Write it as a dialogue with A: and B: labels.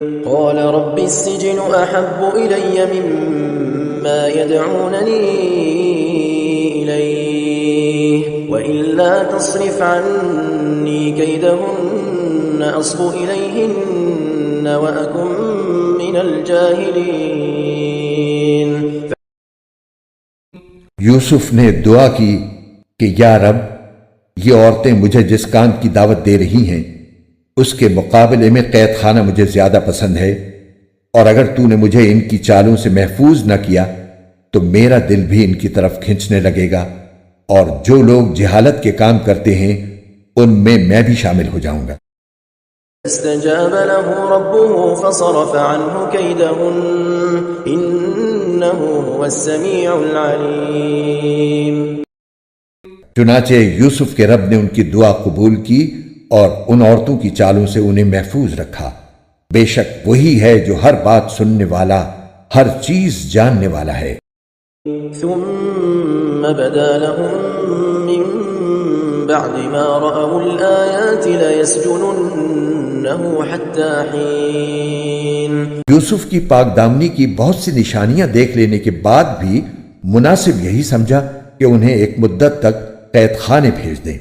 A: قال رب السجن أحب إلي مما يدعونني إليه وإلا تصرف عني كيدهن أصب إليهن وأكن من الجاهلين.
B: یوسف نے دعا کی کہ یا رب، یہ عورتیں مجھے جس کام کی دعوت دے رہی ہیں اس کے مقابلے میں قید خانہ مجھے زیادہ پسند ہے، اور اگر تو نے مجھے ان کی چالوں سے محفوظ نہ کیا تو میرا دل بھی ان کی طرف کھنچنے لگے گا، اور جو لوگ جہالت کے کام کرتے ہیں ان میں میں بھی شامل ہو جاؤں گا.
A: استجاب له ربه فصرف عنه كيدهن إنه هو السميع العليم.
B: چنانچہ یوسف کے رب نے ان کی دعا قبول کی اور ان عورتوں کی چالوں سے انہیں محفوظ رکھا. بے شک وہی ہے جو ہر بات سننے والا، ہر چیز جاننے والا ہے.
A: ثم بدا لهم من بعد ما رأوا الآيات ليسجننه حتى حين.
B: یوسف کی پاک دامنی کی بہت سی نشانیاں دیکھ لینے کے بعد بھی مناسب یہی سمجھا کہ انہیں ایک مدت تک قید خانے بھیج دیں.